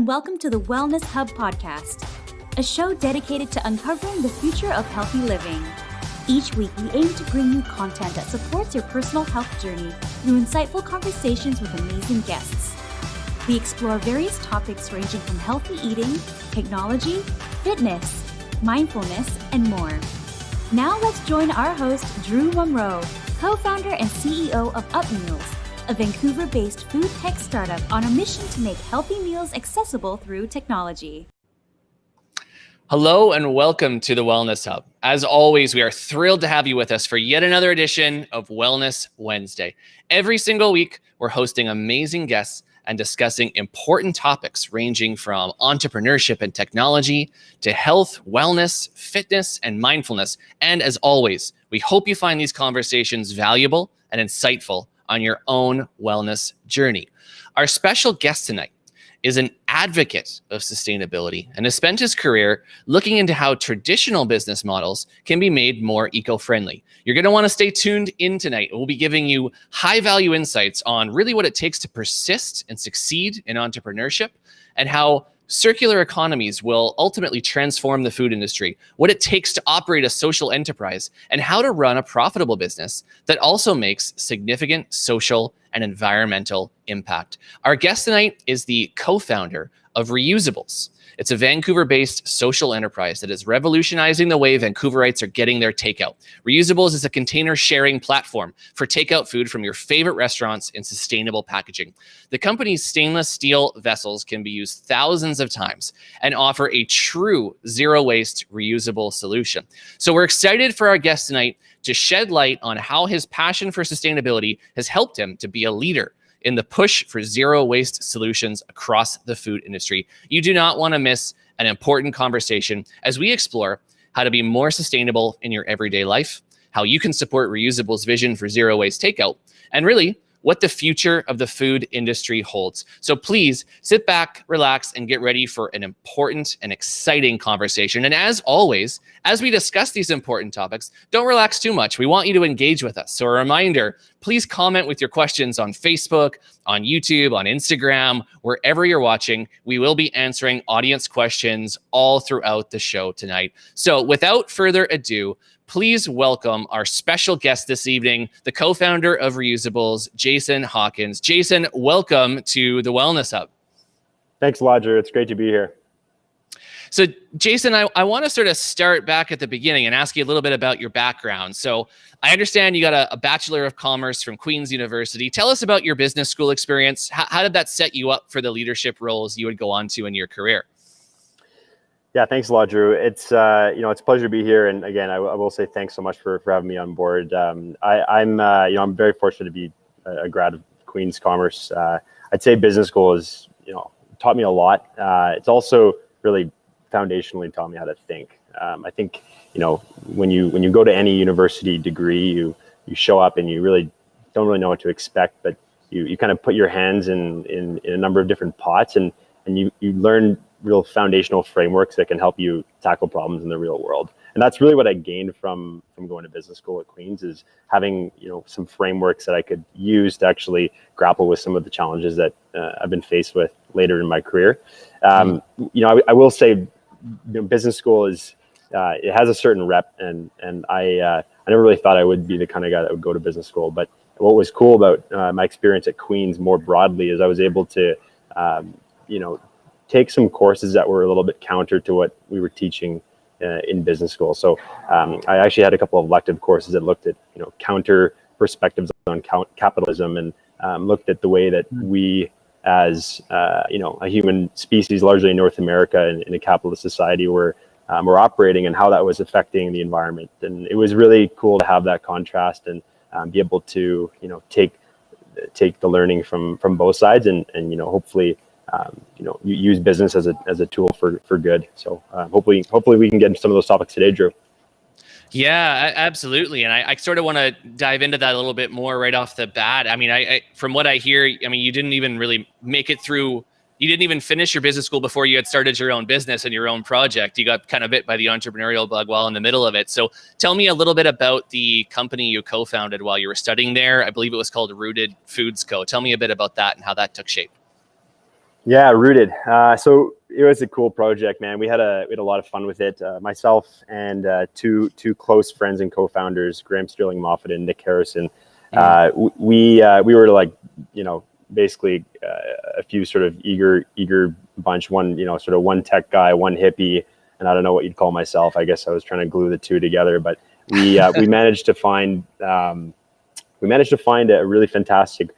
Welcome to the Wellness Hub podcast, a show dedicated to uncovering the future of healthy living. Each week, we aim to bring you content that supports your personal health journey through insightful conversations with amazing guests. We explore various topics ranging from healthy eating, technology, fitness, mindfulness, and more. Now let's join our host, Drew Munro, co-founder and CEO of Up Meals, a Vancouver-based food tech startup on a mission to make healthy meals accessible through technology. Hello and welcome to the Wellness Hub. As always, we are thrilled to have you with us for yet another edition of Wellness Wednesday. Every single week, we're hosting amazing guests and discussing important topics ranging from entrepreneurship and technology to health, wellness, fitness, and mindfulness. And as always, we hope you find these conversations valuable and insightful on your own wellness journey. Our special guest tonight is an advocate of sustainability and has spent his career looking into how traditional business models can be made more eco-friendly. You're going to want to stay tuned in tonight. We'll be giving you high-value insights on really what it takes to persist and succeed in entrepreneurship and how circular economies will ultimately transform the food industry, what it takes to operate a social enterprise, and how to run a profitable business that also makes significant social and environmental impact. Our guest tonight is the co-founder of Reusables. It's a Vancouver-based social enterprise that is revolutionizing the way Vancouverites are getting their takeout. Reusables is a container sharing platform for takeout food from your favorite restaurants in sustainable packaging. The company's stainless steel vessels can be used thousands of times and offer a true zero-waste reusable solution. So we're excited for our guest tonight to shed light on how his passion for sustainability has helped him to be a leader in the push for zero waste solutions across the food industry. You do not want to miss an important conversation as we explore how to be more sustainable in your everyday life, how you can support Reusable's vision for zero waste takeout, and really what the future of the food industry holds. So please sit back, relax, and get ready for an important and exciting conversation. And as always, as we discuss these important topics, don't relax too much. We want you to engage with us. So a reminder, please comment with your questions on Facebook, on YouTube, on Instagram, wherever you're watching. We will be answering audience questions all throughout the show tonight. So without further ado, please welcome our special guest this evening, the co-founder of Reusables, Jason Hawkins. Jason, welcome to the Wellness Hub. Thanks a lot, Drew. It's great to be here. So, Jason, I want to sort of start back at the beginning and ask you a little bit about your background. So I understand you got a Bachelor of Commerce from Queen's University. Tell us about your business school experience. How did that set you up for the leadership roles you would go on to in your career? Yeah, thanks a lot, Drew. It's it's a pleasure to be here. And again, I will say thanks so much for having me on board. I'm very fortunate to be a grad of Queen's Commerce. I'd say business school has taught me a lot. It's also really foundationally taught me how to think. I think when you go to any university degree, you show up and you really don't really know what to expect, but you kind of put your hands in a number of different pots and you learn real foundational frameworks that can help you tackle problems in the real world. And that's really what I gained from going to business school at Queen's, is having some frameworks that I could use to actually grapple with some of the challenges that I've been faced with later in my career. I will say business school is it has a certain rep, and I never really thought I would be the kind of guy that would go to business school. But what was cool about my experience at Queen's more broadly is I was able to take some courses that were a little bit counter to what we were teaching in business school. So I actually had a couple of elective courses that looked at counter perspectives on capitalism, and looked at the way that we as a human species, largely in North America in a capitalist society, were operating, and how that was affecting the environment. And it was really cool to have that contrast and be able to take the learning from both sides, and hopefully you use business as a tool for good. So hopefully we can get into some of those topics today, Drew. Yeah, absolutely. And I sort of want to dive into that a little bit more right off the bat. I mean, I from what I hear, you didn't even really make it through. You didn't even finish your business school before you had started your own business and your own project. You got kind of bit by the entrepreneurial bug while in the middle of it. So tell me a little bit about the company you co-founded while you were studying there. I believe it was called Rooted Foods Co. Tell me a bit about that and how that took shape. Yeah, Rooted. So it was a cool project, man. We had a lot of fun with it. Myself and two close friends and co-founders, Graham Sterling Moffat and Nick Harrison. We were like, basically a few sort of eager bunch. One, sort of one tech guy, one hippie, and I don't know what you'd call myself. I guess I was trying to glue the two together. But we managed to find a really fantastic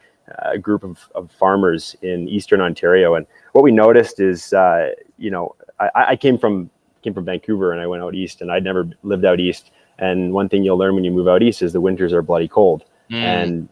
group of farmers in Eastern Ontario. And what we noticed is, I came from Vancouver and I went out east, and I'd never lived out east. And one thing you'll learn when you move out east is the winters are bloody cold. And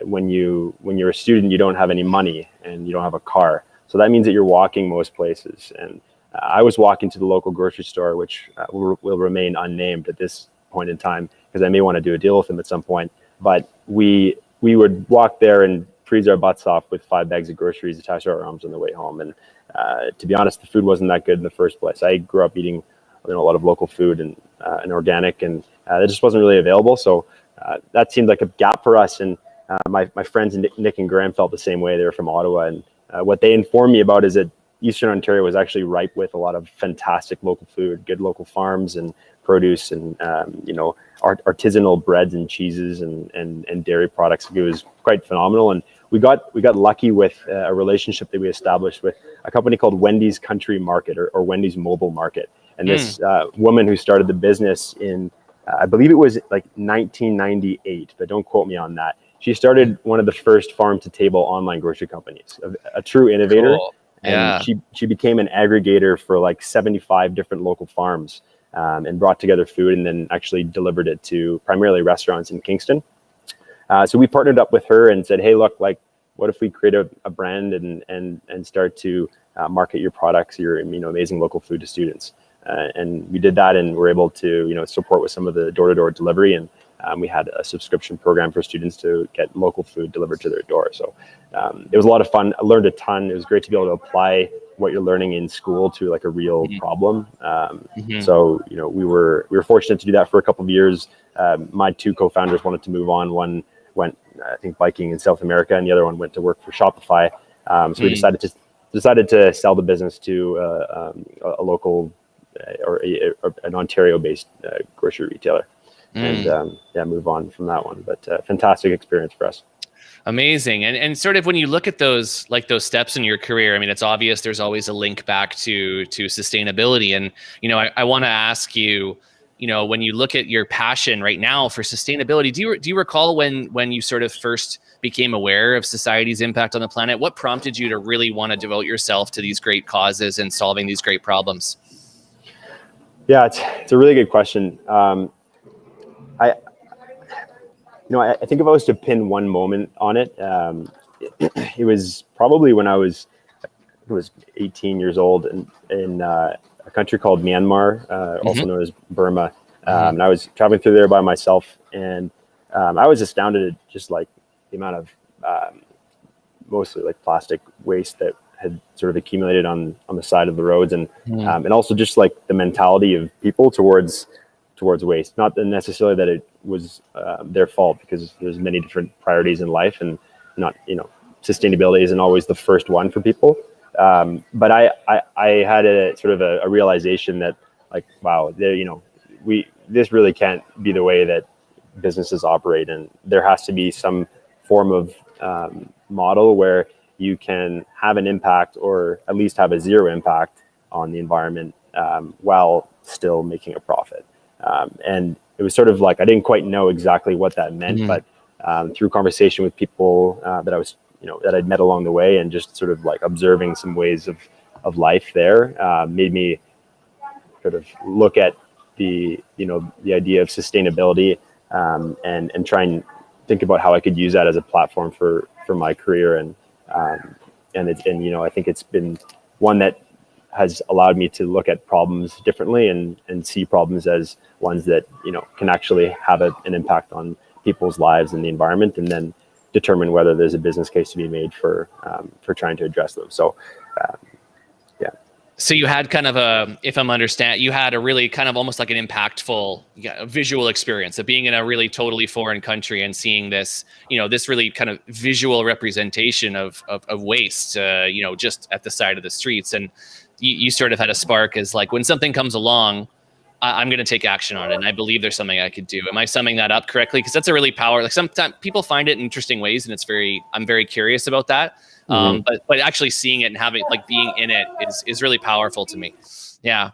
when you're a student, you don't have any money and you don't have a car. So that means that you're walking most places. And I was walking to the local grocery store, which will remain unnamed at this point in time, because I may want to do a deal with them at some point. But we would walk there and freeze our butts off with 5 bags of groceries attached to our arms on the way home. And to be honest, the food wasn't that good in the first place. I grew up eating a lot of local food and organic, and it just wasn't really available. So that seemed like a gap for us. And my friends Nick and Graham felt the same way. They were from Ottawa, and what they informed me about is that Eastern Ontario was actually ripe with a lot of fantastic local food, good local farms and produce, and artisanal breads and cheeses and dairy products. It was quite phenomenal. And we got lucky with a relationship that we established with a company called Wendy's Country Market, or Wendy's Mobile Market. And this woman who started the business in, I believe it was like 1998, but don't quote me on that. She started one of the first farm-to-table online grocery companies, a true innovator. Cool. And she became an aggregator for like 75 different local farms, and brought together food and then actually delivered it to primarily restaurants in Kingston. So we partnered up with her and said, hey, look, like, what if we create a brand and start to market your products, your amazing local food to students? And we did that, and we're able to support with some of the door-to-door delivery, and we had a subscription program for students to get local food delivered to their door. So it was a lot of fun. I learned a ton. It was great to be able to apply what you're learning in school to like a real problem. So we were fortunate to do that for a couple of years. My two co-founders wanted to move on. One went, I think, biking in South America, and the other one went to work for Shopify. So we decided to sell the business to a local or an Ontario-based grocery retailer, and move on from that one. But fantastic experience for us. Amazing. And sort of when you look at those steps in your career, I mean, it's obvious there's always a link back to sustainability. And, I want to ask you, when you look at your passion right now for sustainability, do you recall when you sort of first became aware of society's impact on the planet? What prompted you to really want to devote yourself to these great causes and solving these great problems? Yeah, it's a really good question. I think if I was to pin one moment on it, it was probably when I was 18 years old in a country called Myanmar, also known as Burma. And I was traveling through there by myself, and I was astounded at just like the amount of mostly like plastic waste that had sort of accumulated on the side of the roads, and also just like the mentality of people towards waste. Not necessarily that it was their fault, because there's many different priorities in life, and not sustainability isn't always the first one for people. But I had a sort of a realization that, like, wow, this really can't be the way that businesses operate, and there has to be some form of model where you can have an impact, or at least have a zero impact on the environment, while still making a profit. And it was sort of like, I didn't quite know exactly what that meant, but through conversation with people that I was, that I'd met along the way, and just sort of like observing some ways of life there, made me sort of look at the idea of sustainability, and try and think about how I could use that as a platform for my career. And I think it's been one that has allowed me to look at problems differently, and see problems as ones that can actually have an impact on people's lives and the environment, and then determine whether there's a business case to be made for trying to address them. So, So you had kind of if I'm understand, you had a really kind of almost like an impactful visual experience of being in a really totally foreign country and seeing this, this really kind of visual representation of waste, just at the side of the streets. And you sort of had a spark as like, when something comes along, I'm going to take action on it. And I believe there's something I could do. Am I summing that up correctly? Because that's a really like sometimes people find it in interesting ways, and I'm very curious about that. But actually seeing it and having like being in it is really powerful to me. Yeah.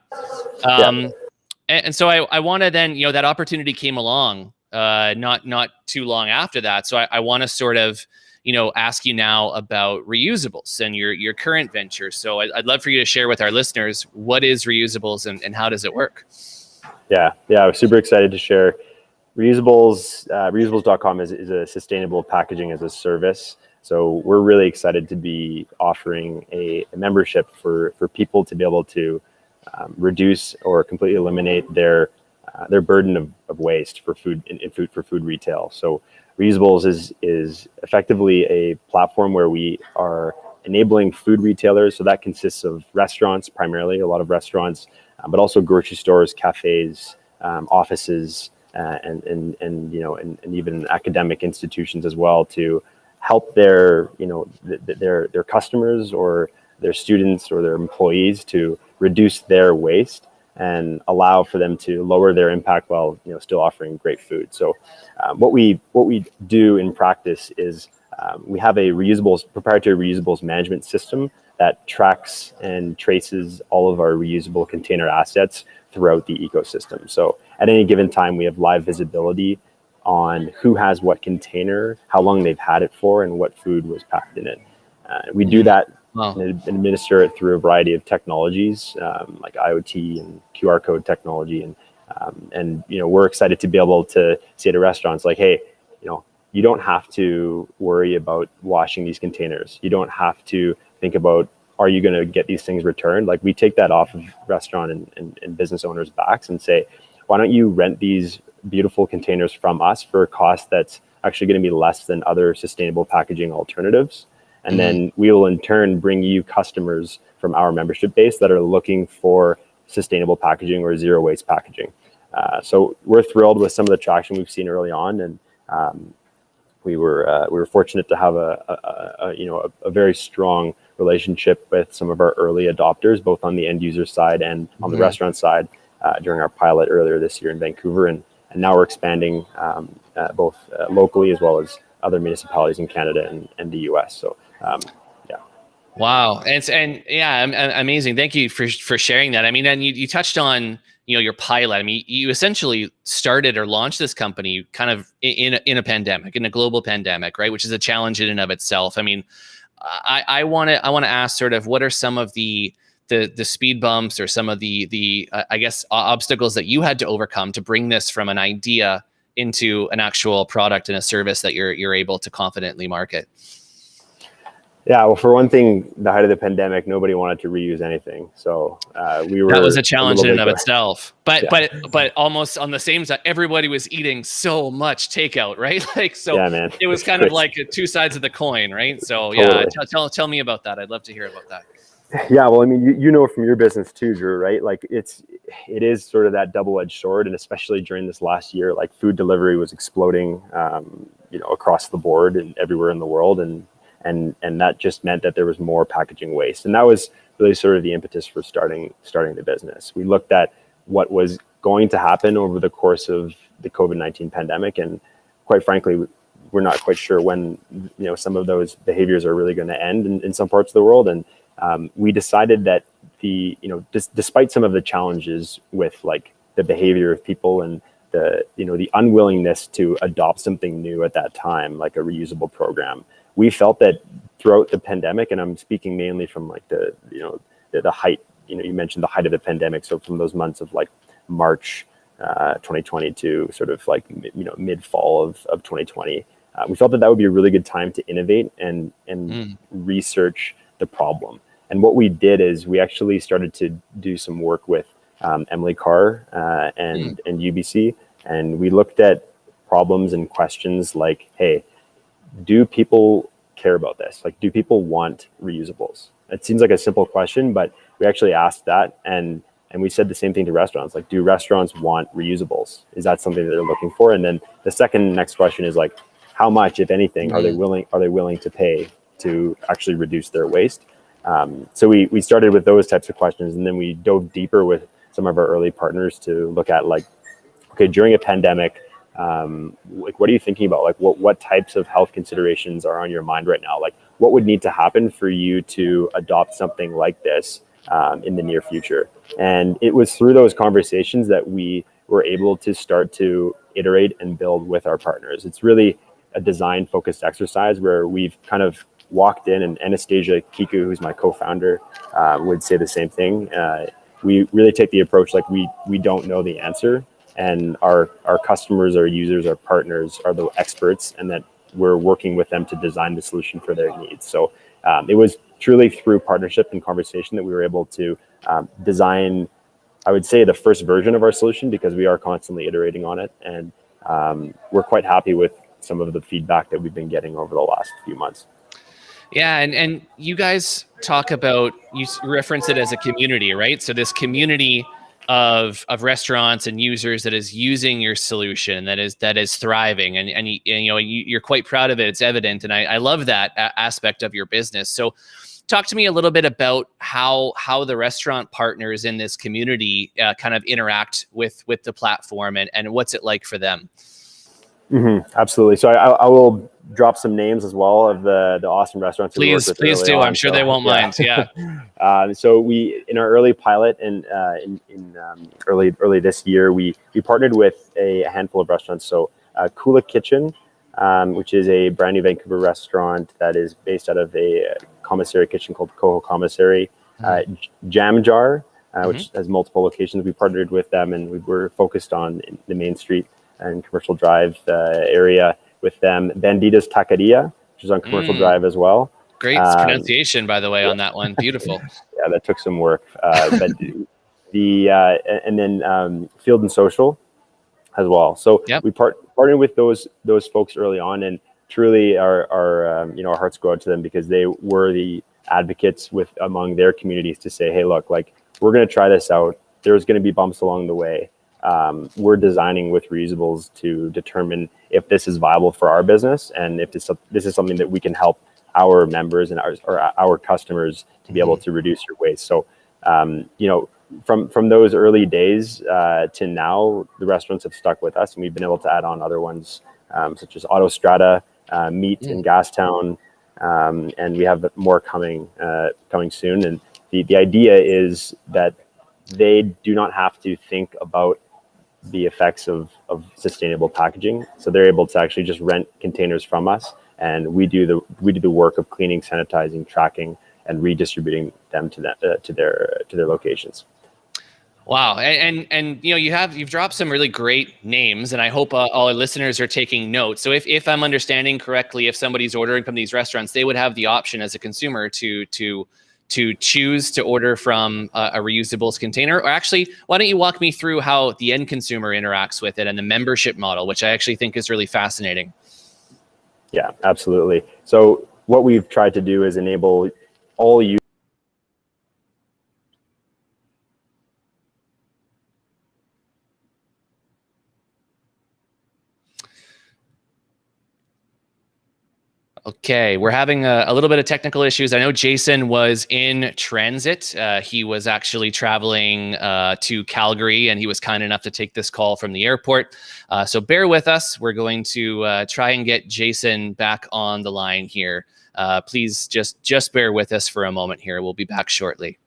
And so I want to then, that opportunity came along, not too long after that. So I want to sort of, ask you now about Reusables and your current venture. So I'd love for you to share with our listeners, what is Reusables and how does it work? Yeah. I'm super excited to share. Reusables, reusables.com is a sustainable packaging as a service. So we're really excited to be offering a membership for people to be able to reduce or completely eliminate their burden of waste for food for food retail. So Reusables is effectively a platform where we are enabling food retailers. So that consists of restaurants, primarily a lot of restaurants, but also grocery stores, cafes, offices, and even academic institutions as well, to help their customers or their students or their employees to reduce their waste and allow for them to lower their impact while still offering great food. So what we do in practice is we have a proprietary reusables management system that tracks and traces all of our reusable container assets throughout the ecosystem. So at any given time, we have live visibility on who has what container, how long they've had it for, and what food was packed in it. We do that and administer it through a variety of technologies, like IoT and QR code technology. And we're excited to be able to say to restaurants like, hey, you don't have to worry about washing these containers. You don't have to think about, are you going to get these things returned? Like, we take that off of restaurant and business owners' backs and say, why don't you rent these beautiful containers from us for a cost that's actually going to be less than other sustainable packaging alternatives. And then we will in turn bring you customers from our membership base that are looking for sustainable packaging or zero waste packaging. So we're thrilled with some of the traction we've seen early on. And we were fortunate to have a very strong relationship with some of our early adopters, both on the end user side and on the restaurant side, during our pilot earlier this year in Vancouver. And now we're expanding both locally as well as other municipalities in Canada and the US. So, yeah. Wow. And amazing. Thank you for sharing that. I mean, and you touched on, your pilot. I mean, you essentially started or launched this company kind of in a pandemic, in a global pandemic, right? Which is a challenge in and of itself. I mean, I want to ask sort of, what are some of the speed bumps or some of the I guess obstacles that you had to overcome to bring this from an idea into an actual product and a service that you're able to confidently market? Yeah, well, for one thing, the height of the pandemic, nobody wanted to reuse anything. So that was a challenge in and of itself. But almost on the same side, everybody was eating so much takeout, right? Like, so yeah, man. It was kind of like two sides of the coin, right? So totally. Yeah, tell me about that. I'd love to hear about that. Yeah, well, I mean, from your business too, Drew, right? Like, it is sort of that double-edged sword, and especially during this last year, like, food delivery was exploding, across the board and everywhere in the world, and that just meant that there was more packaging waste, and that was really sort of the impetus for starting the business. We looked at what was going to happen over the course of the COVID-19 pandemic, and quite frankly, we're not quite sure when some of those behaviors are really going to end in some parts of the world, and we decided that despite some of the challenges with like the behavior of people and the unwillingness to adopt something new at that time, like a reusable program, we felt that throughout the pandemic, and I'm speaking mainly from like the height, you mentioned the height of the pandemic. So from those months of like March 2020 to sort of like mid fall of 2020, we felt that would be a really good time to innovate and research the problem. And what we did is we actually started to do some work with Emily Carr and UBC, and we looked at problems and questions like, hey, do people care about this? Like, do people want reusables? It seems like a simple question, but we actually asked that, and we said the same thing to restaurants. Like, do restaurants want reusables? Is that something that they're looking for? And then the next question is like, how much, if anything, are they willing to pay to actually reduce their waste? So we started with those types of questions, and then we dove deeper with some of our early partners to look at like, okay, during a pandemic, like, what are you thinking about? Like, what types of health considerations are on your mind right now? Like, what would need to happen for you to adopt something like this in the near future? And it was through those conversations that we were able to start to iterate and build with our partners. It's really a design focused exercise where we've kind of walked in, and Anastasia Kiku, who's my co-founder, would say the same thing. We really take the approach like we don't know the answer, and our customers, our users, our partners are the experts, and that we're working with them to design the solution for their needs. So it was truly through partnership and conversation that we were able to design, I would say, the first version of our solution, because we are constantly iterating on it. And we're quite happy with some of the feedback that we've been getting over the last few months. Yeah, and you guys talk about, you reference it as a community, right? So this community of restaurants and users that is using your solution, that is thriving, and you know, you're quite proud of it. It's evident, and I love that aspect of your business. So talk to me a little bit about how the restaurant partners in this community kind of interact with the platform, and what's it like for them? Absolutely. So I will drop some names as well of the awesome restaurants. Please do. I'm sure they won't mind. Yeah. So we, in our early pilot and in early this year, we partnered with a handful of restaurants. So Kula Kitchen, which is a brand new Vancouver restaurant that is based out of a commissary kitchen called Coho Commissary. Jam Jar, which has multiple locations. We partnered with them, and we were focused on the Main Street and Commercial Drive area with them. Banditas Taqueria, which is on Commercial Drive as well. Great pronunciation, by the way, on that one. Beautiful. Yeah, that took some work. But and then Field and Social as well. So we partnered with those folks early on, and truly our hearts go out to them, because they were the advocates among their communities to say, hey, look, like, we're going to try this out. There's going to be bumps along the way. We're designing with Reusables to determine if this is viable for our business, and if this is something that we can help our members and our customers to be able to reduce your waste. So, from those early days to now, the restaurants have stuck with us, and we've been able to add on other ones, such as Autostrada, Meat in Gastown, and we have more coming soon. And the idea is that they do not have to think about the effects of sustainable packaging. So they're able to actually just rent containers from us, and we do the work of cleaning, sanitizing, tracking, and redistributing them to their locations. Wow. And you've dropped some really great names, and I hope all our listeners are taking notes. So if I'm understanding correctly, if somebody's ordering from these restaurants, they would have the option as a consumer to choose to order from a Reusables container. Or actually, why don't you walk me through how the end consumer interacts with it, and the membership model, which I actually think is really fascinating. Yeah, absolutely. So what we've tried to do is enable all users. Okay, we're having a little bit of technical issues. I know Jason was in transit. He was actually traveling to Calgary, and he was kind enough to take this call from the airport. So bear with us. We're going to try and get Jason back on the line here. Please just bear with us for a moment here. We'll be back shortly.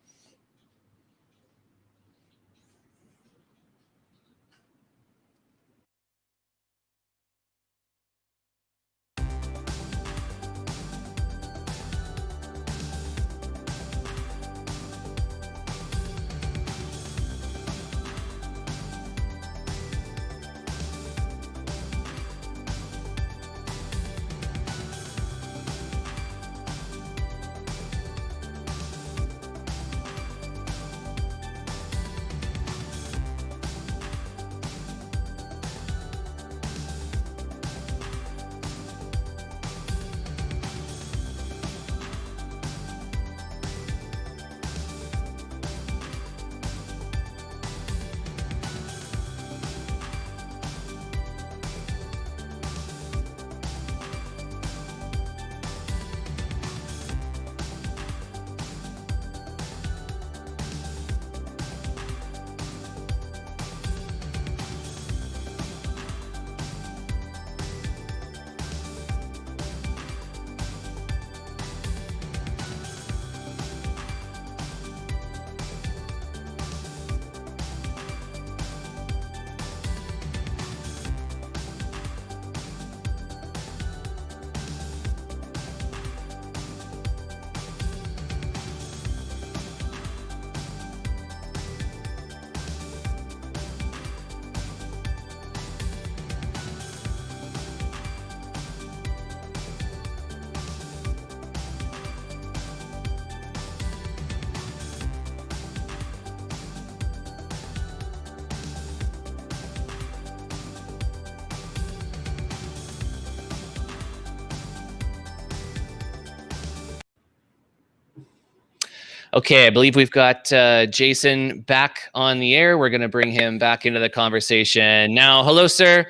Okay, I believe we've got Jason back on the air. We're going to bring him back into the conversation now. Hello, sir.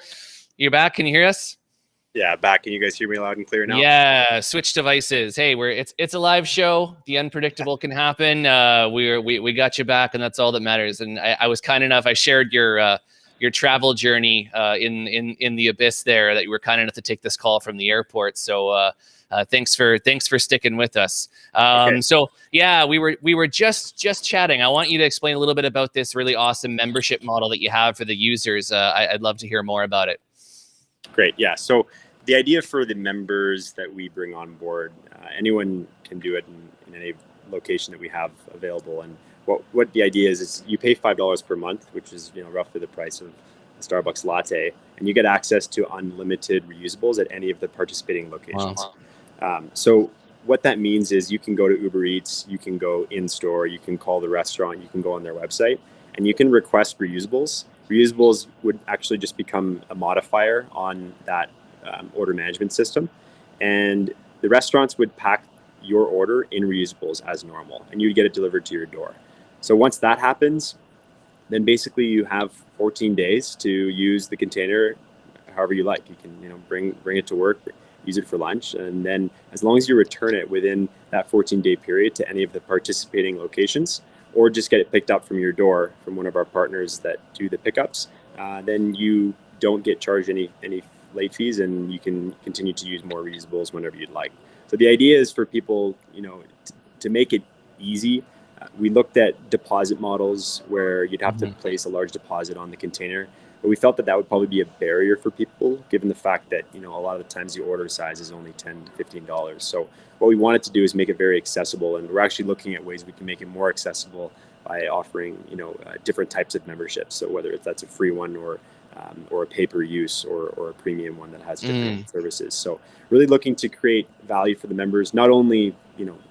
You're back. Can you hear us? Yeah, back. Can you guys hear me loud and clear now? Yeah, switch devices. Hey, it's a live show. The unpredictable can happen. We got you back, and that's all that matters. And I was kind enough. I shared your travel journey in the abyss there. That you were kind enough to take this call from the airport. So thanks for sticking with us. Okay. So yeah, we were just chatting. I want you to explain a little bit about this really awesome membership model that you have for the users. I'd love to hear more about it. Great. Yeah. So the idea for the members that we bring on board, anyone can do it in any location that we have available. And what the idea is you pay $5 per month, which is roughly the price of a Starbucks latte, and you get access to unlimited reusables at any of the participating locations. Wow. So what that means is you can go to Uber Eats, you can go in store, you can call the restaurant, you can go on their website, and you can request reusables. Reusables would actually just become a modifier on that order management system, and the restaurants would pack your order in reusables as normal, and you'd get it delivered to your door. So once that happens, then basically you have 14 days to use the container however you like. You can bring it to work, use it for lunch, and then as long as you return it within that 14-day period to any of the participating locations, or just get it picked up from your door from one of our partners that do the pickups, then you don't get charged any late fees, and you can continue to use more reusables whenever you'd like. So the idea is for people, to make it easy. We looked at deposit models where you'd have to place a large deposit on the container, but we felt that would probably be a barrier for people, given the fact that a lot of the times the order size is only $10 to $15. So what we wanted to do is make it very accessible, and we're actually looking at ways we can make it more accessible by offering different types of memberships. So whether that's a free one or a pay-per-use or a premium one that has different services. So really looking to create value for the members, not only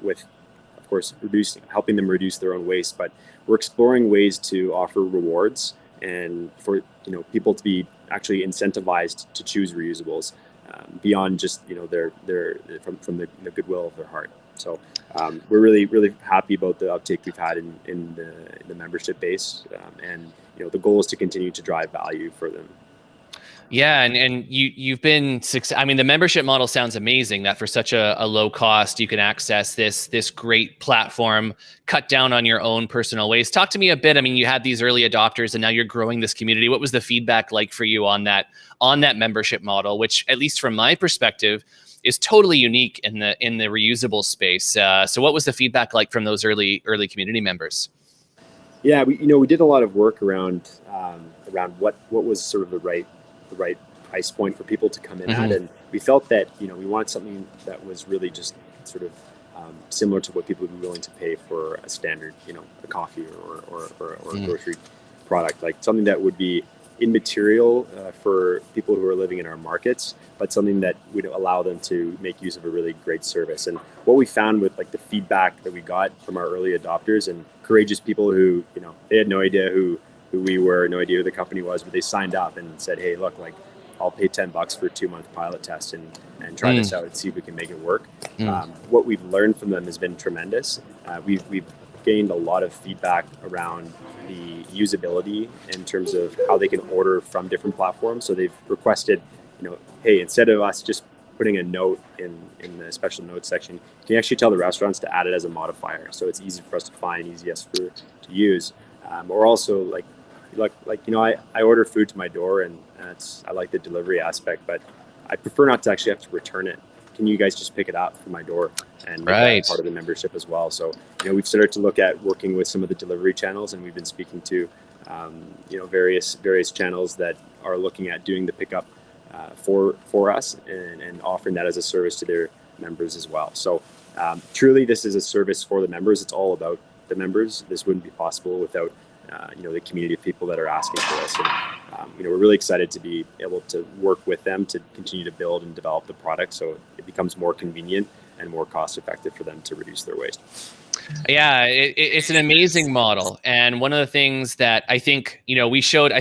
with, of course, helping them reduce their own waste, but we're exploring ways to offer rewards and for people to be actually incentivized to choose reusables beyond just their from the goodwill of their heart. So we're really happy about the uptake we've had in the membership base, and the goal is to continue to drive value for them. Yeah, and you've been I mean, the membership model sounds amazing. That for such a low cost, you can access this great platform, cut down on your own personal waste. Talk to me a bit. I mean, you had these early adopters, and now you're growing this community. What was the feedback like for you on that membership model, which, at least from my perspective, is totally unique in the reusable space? So, what was the feedback like from those early community members? Yeah, we did a lot of work around what was sort of the right price point for people to come in at, and we felt that we wanted something that was really just sort of similar to what people would be willing to pay for a standard a coffee or a grocery product, like something that would be immaterial for people who are living in our markets, but something that would allow them to make use of a really great service. And what we found with the feedback that we got from our early adopters and courageous people who they had no idea who we were, no idea who the company was, but they signed up and said, hey, look, I'll pay $10 for a 2-month pilot test and try this out and see if we can make it work. What we've learned from them has been tremendous. We've gained a lot of feedback around the usability in terms of how they can order from different platforms. So they've requested, hey, instead of us just putting a note in the special notes section, can you actually tell the restaurants to add it as a modifier, so it's easy for us to find, easiest to use. Or also I order food to my door, and I like the delivery aspect, but I prefer not to actually have to return it. Can you guys just pick it up from my door and make that part of the membership as well? So we've started to look at working with some of the delivery channels, and we've been speaking to various channels that are looking at doing the pickup for us and offering that as a service to their members as well. So truly, this is a service for the members. It's all about the members. This wouldn't be possible without the community of people that are asking for this. And we're really excited to be able to work with them to continue to build and develop the product so it becomes more convenient and more cost effective for them to reduce their waste. Yeah, it's an amazing model. And one of the things that I think, we showed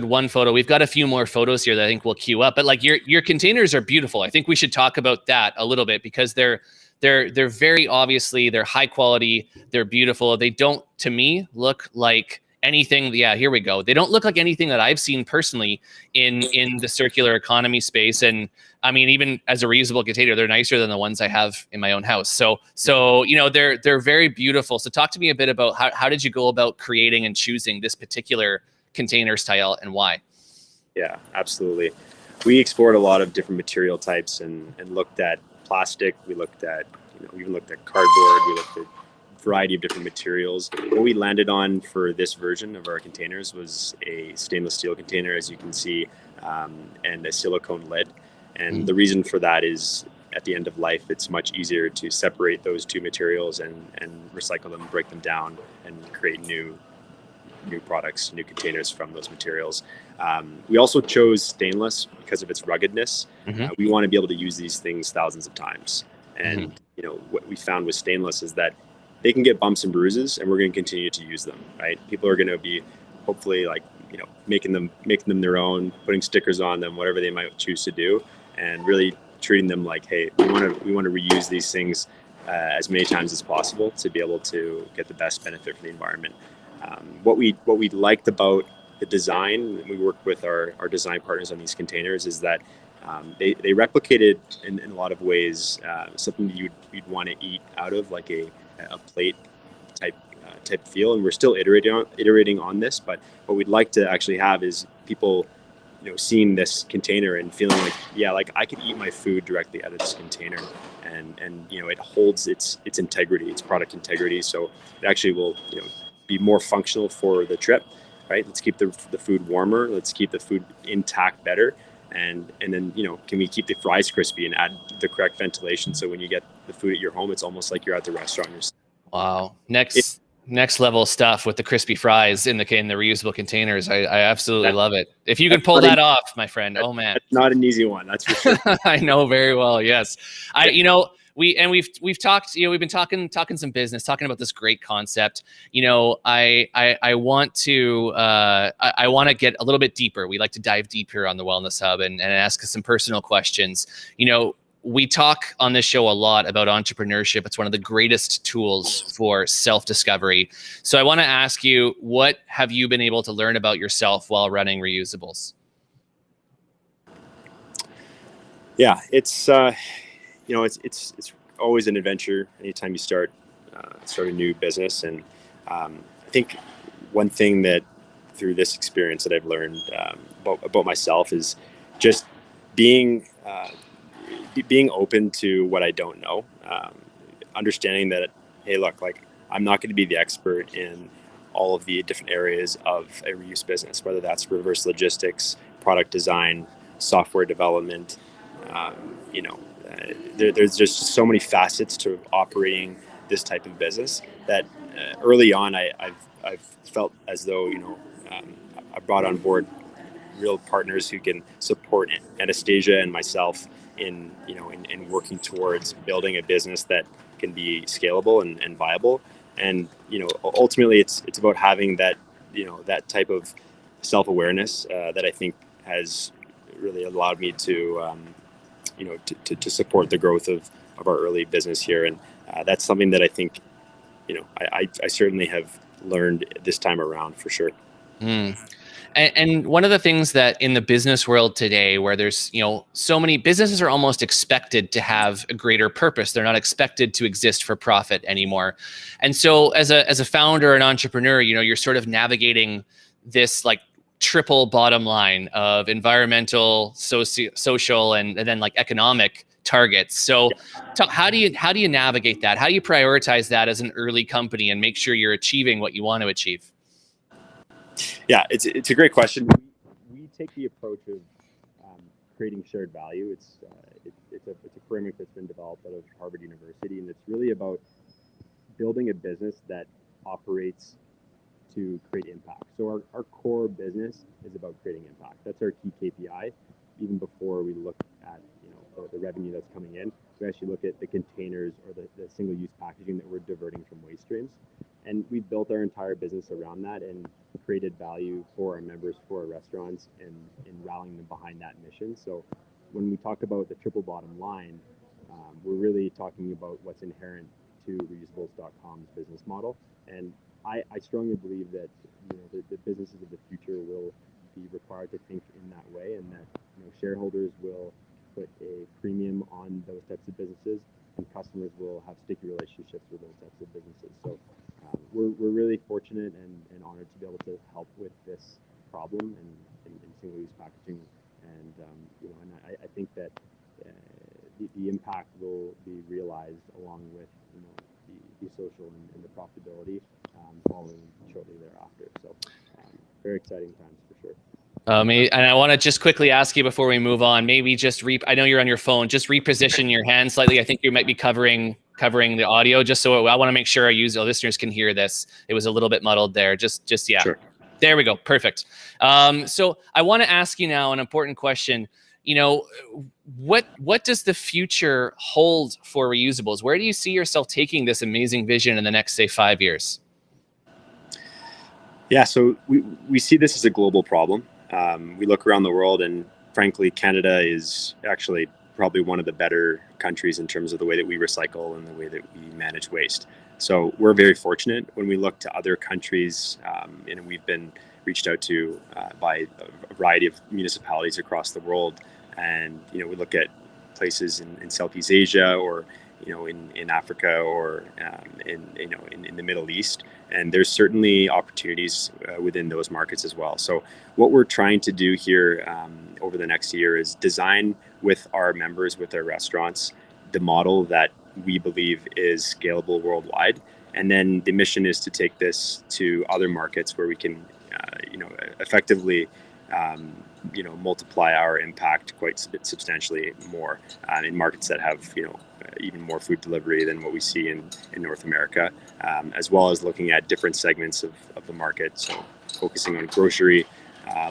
one photo. We've got a few more photos here that I think we'll queue up, but your containers are beautiful. I think we should talk about that a little bit because they're they're very obviously, they're high quality, they're beautiful. They don't, to me, look like anything. Yeah, here we go. They don't look like anything that I've seen personally in the circular economy space. And I mean, even as a reusable container, they're nicer than the ones I have in my own house. So they're very beautiful. So talk to me a bit about how did you go about creating and choosing this particular container style and why? Yeah, absolutely. We explored a lot of different material types and looked at plastic. We looked at, we even looked at cardboard. We looked at a variety of different materials. What we landed on for this version of our containers was a stainless steel container, as you can see, and a silicone lid. And the reason for that is at the end of life, it's much easier to separate those two materials and recycle them, break them down, and create new products, new containers from those materials. We also chose stainless because of its ruggedness. We want to be able to use these things thousands of times. And what we found with stainless is that they can get bumps and bruises, and we're going to continue to use them. Right? People are going to be hopefully making them their own, putting stickers on them, whatever they might choose to do, and really treating them like, hey, we want to reuse these things as many times as possible to be able to get the best benefit for the environment. What we liked about the design, we worked with our design partners on these containers, is that they replicated in a lot of ways something that you'd want to eat out of, like a plate type feel. And we're still iterating on this, but what we'd like to actually have is people seeing this container and feeling like, yeah, like I could eat my food directly out of this container, and it holds its integrity, its product integrity, so it actually will be more functional for the trip, right? Let's keep the food warmer, let's keep the food intact better, and then can we keep the fries crispy and add the correct ventilation so when you get the food at your home, it's almost like you're at the restaurant yourself. Wow. Next level stuff with the crispy fries in the reusable containers. I absolutely love it. If you could pull that off, my friend. Oh man, it's not an easy one, that's for sure. I know very well. Yes, we've talked. We've been talking some business, talking about this great concept. I want to get a little bit deeper. We like to dive deep here on the Wellness Hub and ask some personal questions. We talk on this show a lot about entrepreneurship. It's one of the greatest tools for self-discovery. So I want to ask you, what have you been able to learn about yourself while running Reusables? Yeah, it's always an adventure anytime you start a new business. And I think one thing that through this experience that I've learned about myself is just being open to what I don't know, understanding that, hey, look, like I'm not going to be the expert in all of the different areas of a reuse business, whether that's reverse logistics, product design, software development. There's just so many facets to operating this type of business that early on I've felt as though I brought on board real partners who can support Anastasia and myself in working towards building a business that can be scalable and viable. And ultimately it's about having that that type of self-awareness that I think has really allowed me to to support the growth of our early business here. And that's something that I think I certainly have learned this time around for sure. And one of the things that in the business world today, where there's, so many businesses are almost expected to have a greater purpose. They're not expected to exist for profit anymore. And so as a founder and entrepreneur, you're sort of navigating this like triple bottom line of environmental, social, and then like economic targets. So how do you navigate that? How do you prioritize that as an early company and make sure you're achieving what you want to achieve? Yeah, it's a great question. We take the approach of creating shared value. It's a framework that's been developed out of Harvard University, and it's really about building a business that operates to create impact. So our core business is about creating impact. That's our key KPI. Even before we look at the revenue that's coming in, we actually look at the containers or the single-use packaging that we're diverting from waste streams. And we've built our entire business around that and created value for our members, for our restaurants, and rallying them behind that mission. So when we talk about the triple bottom line, we're really talking about what's inherent to Reusables.com's business model. And I strongly believe that the businesses of the future will be required to think in that way, and that shareholders will put a premium on those types of businesses, and customers will have sticky relationships with those types of businesses. So we're really fortunate and honored to be able to help with this problem in single-use packaging, and I think that the impact will be realized along with the social and the profitability following shortly thereafter. So very exciting times for sure. And I want to just quickly ask you before we move on, maybe just I know you're on your phone, just reposition your hand slightly. I think you might be covering the audio, just so I want to make sure our listeners can hear this. It was a little bit muddled there. Just yeah. Sure. There we go. Perfect. So I want to ask you now an important question. What does the future hold for reusables? Where do you see yourself taking this amazing vision in the next, say, 5 years? Yeah, so we see this as a global problem. We look around the world, and frankly, Canada is actually probably one of the better countries in terms of the way that we recycle and the way that we manage waste. So we're very fortunate. When we look to other countries, and we've been reached out to by a variety of municipalities across the world, and we look at places in Southeast Asia, or in Africa, or in the Middle East, and there's certainly opportunities within those markets as well. So what we're trying to do here over the next year is design with our members, with our restaurants, the model that we believe is scalable worldwide, and then the mission is to take this to other markets where we can effectively multiply our impact quite substantially more in markets that have even more food delivery than what we see in North America, as well as looking at different segments of the market. So focusing on grocery,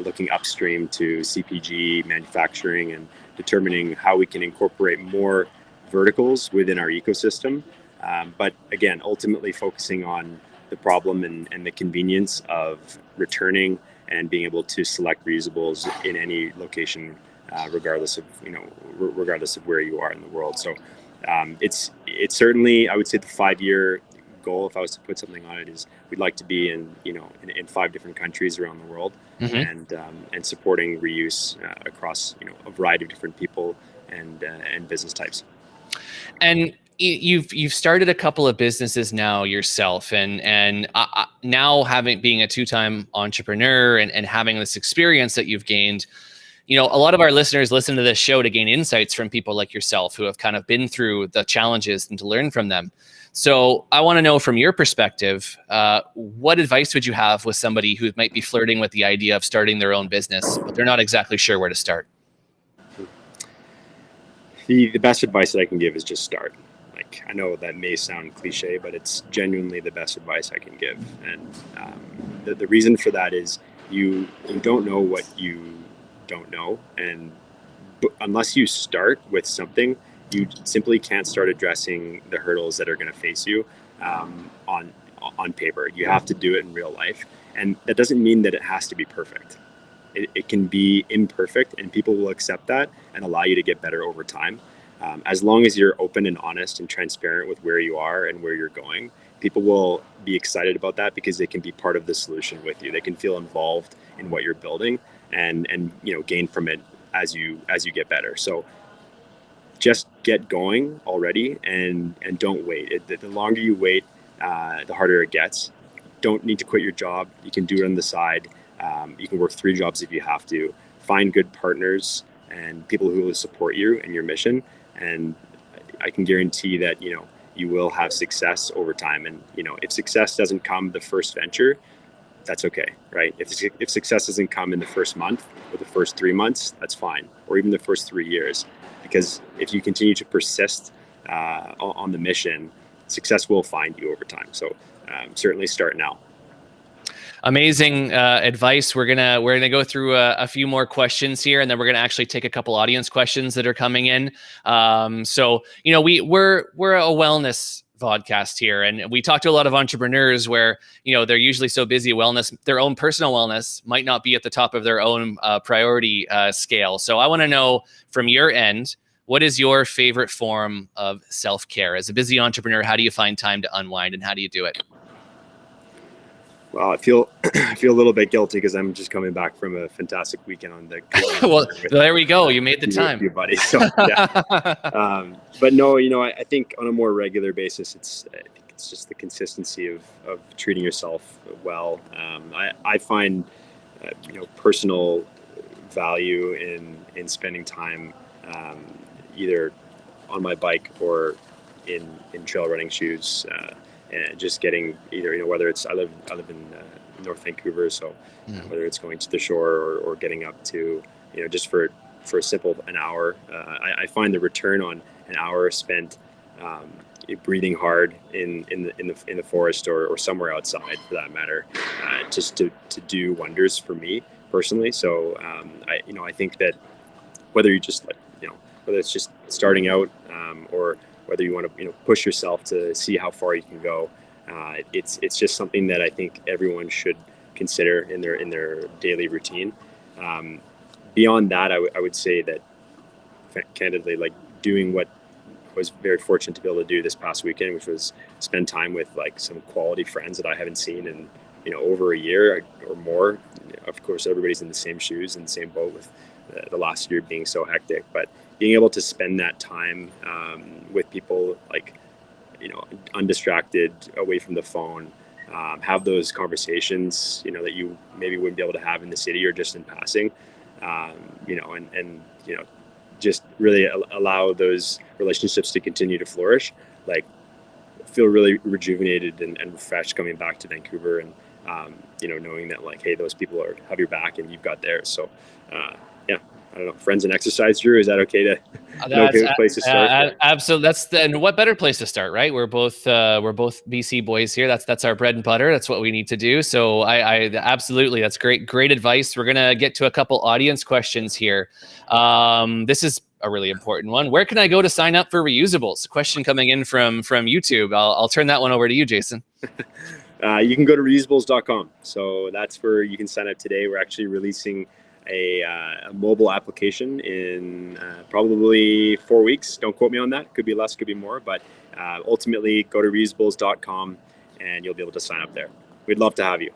looking upstream to CPG, manufacturing, and determining how we can incorporate more verticals within our ecosystem. But again, ultimately focusing on the problem and the convenience of returning and being able to select reusables in any location, regardless of where you are in the world. So it's certainly, I would say, the 5-year goal, if I was to put something on it, is we'd like to be in 5 different countries around the world, and supporting reuse across a variety of different people and business types. And you've started a couple of businesses now yourself, and now being a 2-time entrepreneur and having this experience that you've gained, a lot of our listeners listen to this show to gain insights from people like yourself who have kind of been through the challenges and to learn from them. So I want to know, from your perspective, what advice would you have with somebody who might be flirting with the idea of starting their own business, but they're not exactly sure where to start? The best advice that I can give is just start. I know that may sound cliche, but it's genuinely the best advice I can give. And the reason for that is you don't know what you don't know. And unless you start with something, you simply can't start addressing the hurdles that are going to face you on paper. You have to do it in real life. And that doesn't mean that it has to be perfect. It can be imperfect, and people will accept that and allow you to get better over time. As long as you're open and honest and transparent with where you are and where you're going, people will be excited about that because they can be part of the solution with you. They can feel involved in what you're building and gain from it as you get better. So just get going already and don't wait. The longer you wait, the harder it gets. Don't need to quit your job. You can do it on the side. You can work 3 jobs if you have to. Find good partners and people who will support you and your mission. And I can guarantee that, you will have success over time. And, if success doesn't come the first venture, that's okay, right? If success doesn't come in the first month or the first 3 months, that's fine. Or even the first 3 years, because if you continue to persist on the mission, success will find you over time. So certainly start now. Amazing advice. We're gonna go through a few more questions here, and then we're gonna actually take a couple audience questions that are coming in. So we're a wellness podcast here, and we talk to a lot of entrepreneurs where they're usually so busy. Their own personal wellness might not be at the top of their own priority scale. So I want to know from your end, what is your favorite form of self-care? As a busy entrepreneur, how do you find time to unwind, and how do you do it? Well, I feel a little bit guilty because I'm just coming back from a fantastic weekend on the. Well, there we go. You made the time, you buddy. So yeah. But no, I think on a more regular basis, I think it's just the consistency of treating yourself well. I find personal value in spending time either on my bike or in trail running shoes. And just getting either, whether it's, I live in North Vancouver, so whether it's going to the shore or getting up to, just for a simple an hour, I find the return on an hour spent breathing hard in the forest or somewhere outside for that matter, just to do wonders for me personally. So I think that whether you just whether it's just starting out or whether you want to push yourself to see how far you can go, it's just something that I think everyone should consider in their daily routine. Beyond that, I would say that candidly, like doing what I was very fortunate to be able to do this past weekend, which was spend time with like some quality friends that I haven't seen in over a year or more. Of course, everybody's in the same shoes and the same boat with the last year being so hectic, but being able to spend that time with people, like, undistracted, away from the phone, have those conversations, that you maybe wouldn't be able to have in the city or just in passing, and just really allow those relationships to continue to flourish. Like, feel really rejuvenated and refreshed coming back to Vancouver, and knowing that, like, hey, those people have your back and you've got theirs. So I don't know, friends and exercise, Drew, is that okay to okay place to start? Absolutely. And what better place to start, right? We're both BC boys here. That's our bread and butter. That's what we need to do. So I absolutely, that's great advice. We're gonna get to a couple audience questions here. This is a really important one. Where can I go to sign up for Reusables? Question coming in from YouTube. I'll turn that one over to you, Jason. You can go to reusables.com. So that's where you can sign up today. We're actually releasing a mobile application in probably 4 weeks. Don't quote me on that. Could be less, could be more, but ultimately go to reusables.com and you'll be able to sign up there. We'd love to have you.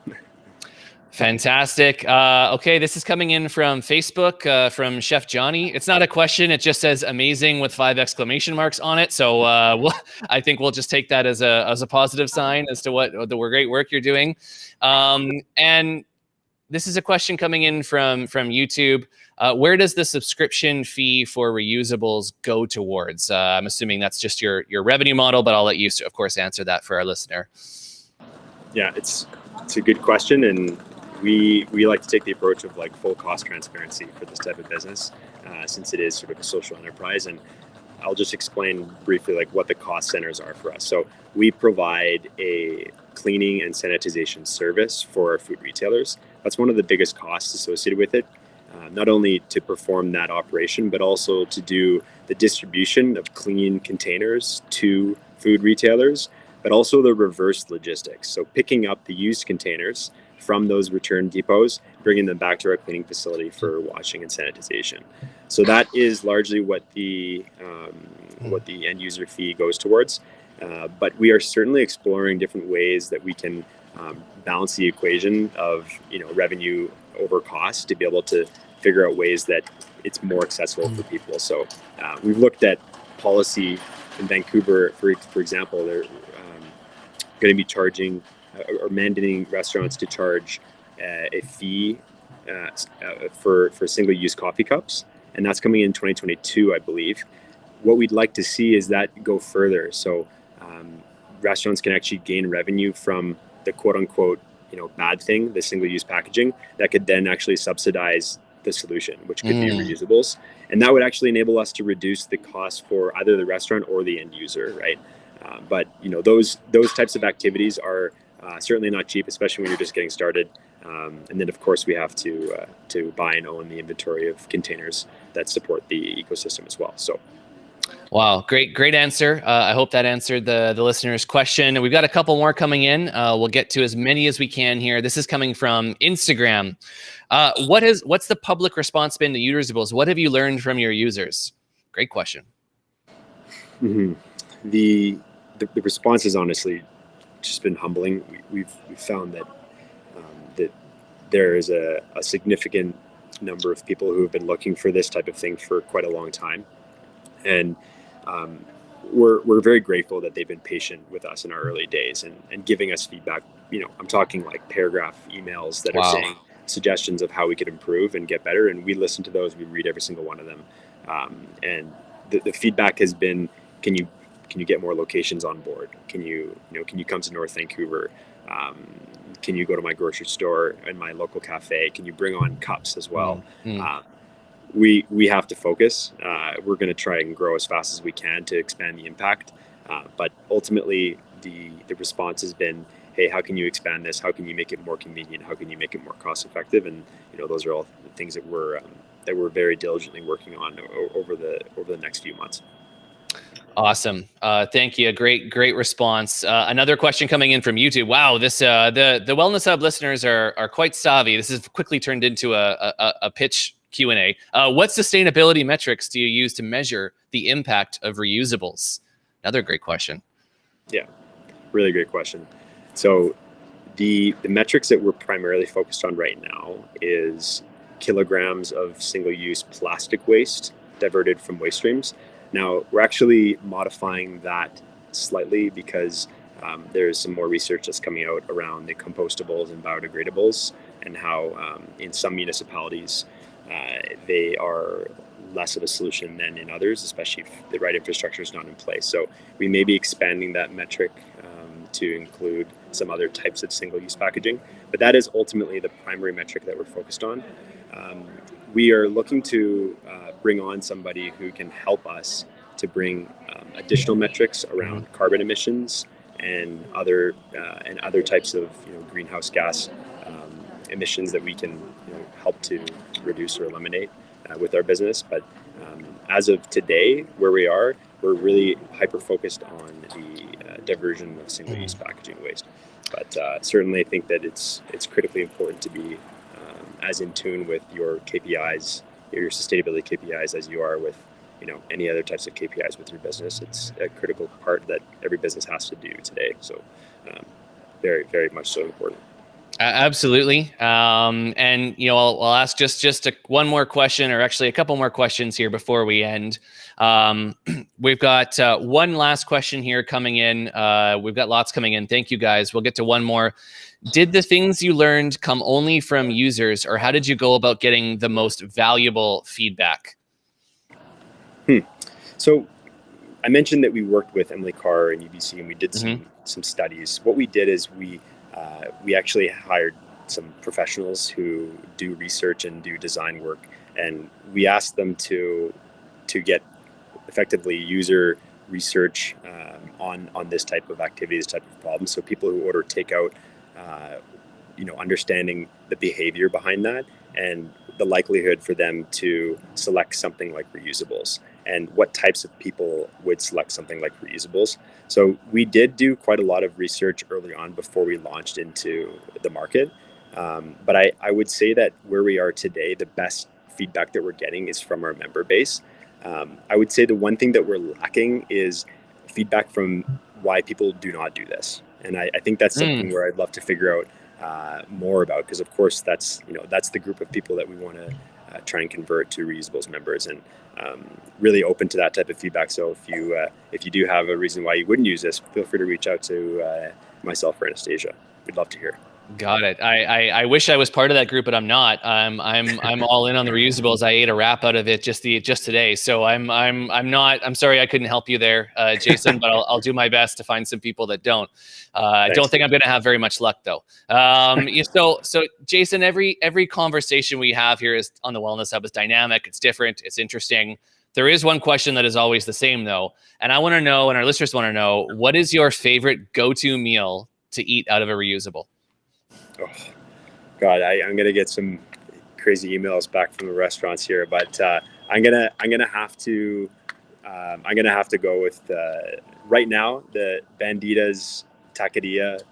Fantastic. Okay, this is coming in from Facebook, from Chef Johnny. It's not a question. It just says amazing with 5 exclamation marks on it. So I think we'll just take that as a positive sign as to what the great work you're doing. And this is a question coming in from YouTube. Where does the subscription fee for Reusables go towards? I'm assuming that's just your revenue model, but I'll let you, of course, answer that for our listener. Yeah, it's a good question, and we like to take the approach of like full cost transparency for this type of business, since it is sort of a social enterprise. And I'll just explain briefly like what the cost centers are for us. So we provide a cleaning and sanitization service for our food retailers. That's one of the biggest costs associated with it, not only to perform that operation, but also to do the distribution of clean containers to food retailers, but also the reverse logistics. So picking up the used containers from those return depots, bringing them back to our cleaning facility for washing and sanitization. So that is largely what the end user fee goes towards. But we are certainly exploring different ways that we can balance the equation of revenue over cost to be able to figure out ways that it's more accessible for people. So we've looked at policy in Vancouver, for example. They're going to be charging or mandating restaurants to charge a fee for single-use coffee cups, and that's coming in 2022, I believe. What we'd like to see is that go further. So restaurants can actually gain revenue from the quote-unquote bad thing, the single-use packaging, that could then actually subsidize the solution, which could be reusables, and that would actually enable us to reduce the cost for either the restaurant or the end user, right? But those types of activities are certainly not cheap, especially when you're just getting started. And then, of course, we have to buy and own the inventory of containers that support the ecosystem as well. So. Wow, great answer. I hope that answered the listener's question. We've got a couple more coming in. We'll get to as many as we can here. This is coming from Instagram. What's the public response been to Reusables? What have you learned from your users? Great question. Mm-hmm. The response has honestly just been humbling. We've found that that there is a significant number of people who have been looking for this type of thing for quite a long time, and we're very grateful that they've been patient with us in our early days and giving us feedback. I'm talking like paragraph emails that are saying suggestions of how we could improve and get better, and we listen to those. We read every single one of them, and the feedback has been, can you get more locations on board? Can you come to North Vancouver? Can you go to my grocery store and my local cafe? Can you bring on cups as well? We have to focus. We're going to try and grow as fast as we can to expand the impact. But ultimately, the response has been, hey, how can you expand this? How can you make it more convenient? How can you make it more cost effective? And those are all the things that we're very diligently working on over the next few months. Awesome. Thank you. Great response. Another question coming in from YouTube. Wow, this the Wellness Hub listeners are quite savvy. This has quickly turned into a pitch Q&A. What sustainability metrics do you use to measure the impact of reusables? Another great question. Yeah, really great question. So the metrics that we're primarily focused on right now is kilograms of single-use plastic waste diverted from waste streams. Now, we're actually modifying that slightly because there's some more research that's coming out around the compostables and biodegradables and how in some municipalities they are less of a solution than in others, especially if the right infrastructure is not in place. So we may be expanding that metric to include some other types of single-use packaging, but that is ultimately the primary metric that we're focused on. We are looking to bring on somebody who can help us to bring additional metrics around carbon emissions and other types of greenhouse gas emissions that we can help to reduce or eliminate with our business. But as of today, where we are, we're really hyper focused on the diversion of single-use packaging waste. But certainly, I think that it's critically important to be as in tune with your KPIs, your sustainability KPIs, as you are with any other types of KPIs with your business. It's a critical part that every business has to do today. So very, very much so important. Absolutely. And I'll ask just one more question, or actually a couple more questions here before we end. We've got one last question here coming in. We've got lots coming in. Thank you, guys. We'll get to one more. Did the things you learned come only from users, or how did you go about getting the most valuable feedback? So I mentioned that we worked with Emily Carr and UBC, and we did some studies. What we did is we actually hired some professionals who do research and do design work, and we asked them to get effectively user research on this type of activity, this type of problem. So people who order takeout, understanding the behavior behind that and the likelihood for them to select something like reusables, and what types of people would select something like reusables. So we did do quite a lot of research early on before we launched into the market. But I would say that where we are today, the best feedback that we're getting is from our member base. I would say the one thing that we're lacking is feedback from why people do not do this. And I think that's something where I'd love to figure out more about, because of course that's the group of people that we want to try and convert to Reusables members, and really open to that type of feedback. So if you do have a reason why you wouldn't use this, feel free to reach out to myself or Anastasia. We'd love to hear. Got it. I wish I was part of that group, but I'm not. I'm all in on the reusables. I ate a wrap out of it just today. So I'm not. I'm sorry I couldn't help you there, Jason. But I'll do my best to find some people that don't. I don't think I'm going to have very much luck though. So Jason, every conversation we have here is on the Wellness Hub is dynamic. It's different. It's interesting. There is one question that is always the same though, and I want to know, and our listeners want to know, what is your favorite go-to meal to eat out of a reusable? Oh, God, I'm gonna get some crazy emails back from the restaurants here, but I'm gonna have to go with right now the Banditas Taqueria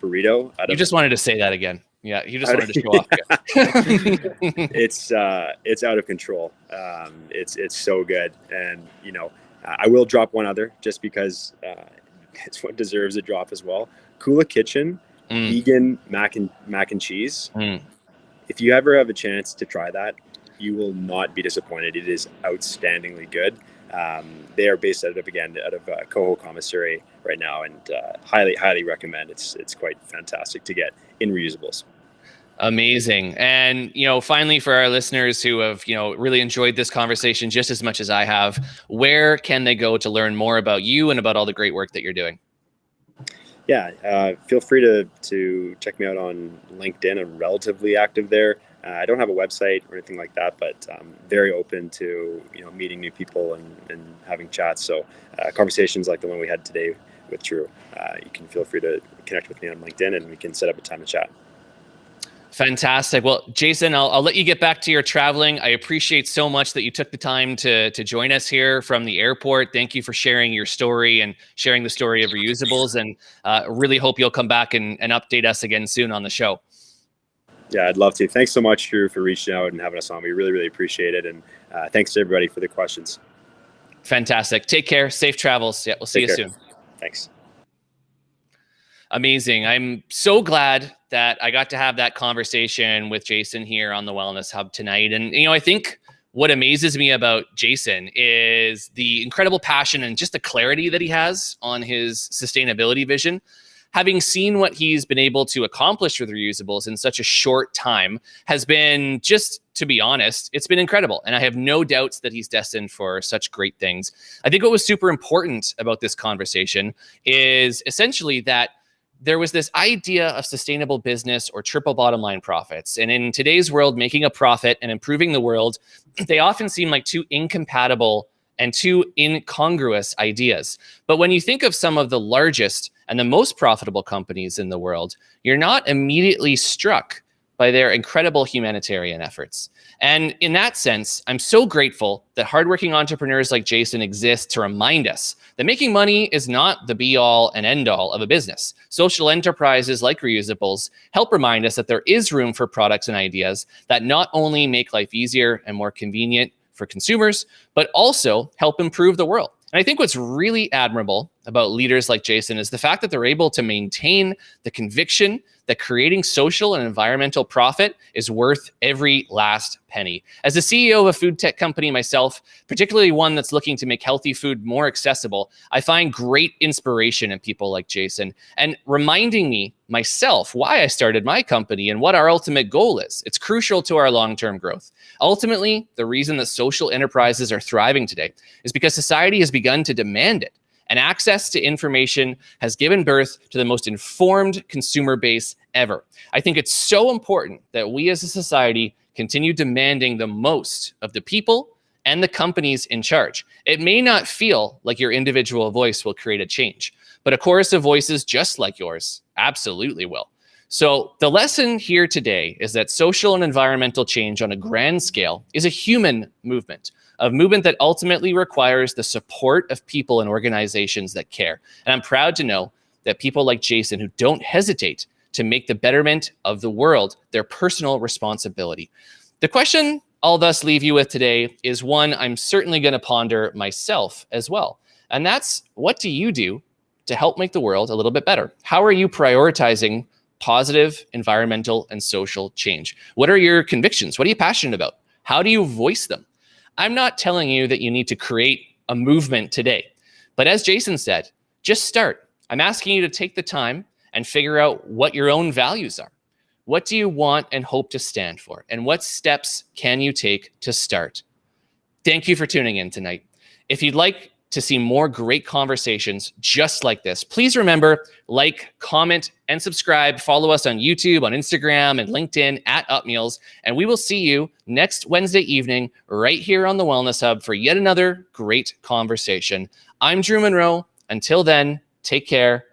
burrito. You just wanted to say that again. Yeah, you just wanted to show off. It's out of control. It's so good, and I will drop one other just because it's what deserves a drop as well. Kula Kitchen vegan mac and cheese. If you ever have a chance to try that, you will not be disappointed. It is outstandingly good. They are based out of Coho Commissary right now, and highly recommend. It's quite fantastic to get in Reusables. Amazing. And, finally, for our listeners who have, really enjoyed this conversation just as much as I have, where can they go to learn more about you and about all the great work that you're doing? Yeah, feel free to check me out on LinkedIn. I'm relatively active there. I don't have a website or anything like that, but I'm very open to meeting new people and having chats. So conversations like the one we had today with Drew, you can feel free to connect with me on LinkedIn, and we can set up a time to chat. Fantastic. Well, Jason, I'll let you get back to your traveling. I appreciate so much that you took the time to join us here from the airport. Thank you for sharing your story and sharing the story of Reusables, and really hope you'll come back and update us again soon on the show. Yeah, I'd love to. Thanks so much, Drew, for reaching out and having us on. We really, really appreciate it. And thanks to everybody for the questions. Fantastic. Take care. Safe travels. Yeah, we'll see you soon. Thanks. Amazing. I'm so glad that I got to have that conversation with Jason here on the Wellness Hub tonight. And, I think what amazes me about Jason is the incredible passion and just the clarity that he has on his sustainability vision. Having seen what he's been able to accomplish with Reusables in such a short time has been, just to be honest, it's been incredible. And I have no doubts that he's destined for such great things. I think what was super important about this conversation is essentially that there was this idea of sustainable business or triple bottom line profits. And in today's world, making a profit and improving the world, they often seem like two incompatible and two incongruous ideas. But when you think of some of the largest and the most profitable companies in the world, you're not immediately struck by their incredible humanitarian efforts. And in that sense, I'm so grateful that hardworking entrepreneurs like Jason exist to remind us that making money is not the be-all and end-all of a business. Social enterprises like Reusables help remind us that there is room for products and ideas that not only make life easier and more convenient for consumers, but also help improve the world. And I think what's really admirable about leaders like Jason is the fact that they're able to maintain the conviction that creating social and environmental profit is worth every last penny. As the CEO of a food tech company myself, particularly one that's looking to make healthy food more accessible, I find great inspiration in people like Jason and reminding me myself why I started my company and what our ultimate goal is. It's crucial to our long-term growth. Ultimately, the reason that social enterprises are thriving today is because society has begun to demand it. And access to information has given birth to the most informed consumer base ever. I think it's so important that we as a society continue demanding the most of the people and the companies in charge. It may not feel like your individual voice will create a change, but a chorus of voices just like yours absolutely will. So the lesson here today is that social and environmental change on a grand scale is a human movement, a movement that ultimately requires the support of people and organizations that care. And I'm proud to know that people like Jason, who don't hesitate to make the betterment of the world their personal responsibility. The question I'll thus leave you with today is one I'm certainly going to ponder myself as well. And that's, what do you do to help make the world a little bit better? How are you prioritizing positive environmental and social change? What are your convictions? What are you passionate about? How do you voice them? I'm not telling you that you need to create a movement today, but as Jason said, just start. I'm asking you to take the time and figure out what your own values are. What do you want and hope to stand for? And what steps can you take to start? Thank you for tuning in tonight. If you'd like to see more great conversations just like this, please remember, like, comment, and subscribe. Follow us on YouTube, on Instagram, and LinkedIn @UpMeals. And we will see you next Wednesday evening right here on the Wellness Hub for yet another great conversation. I'm Drew Munro. Until then, take care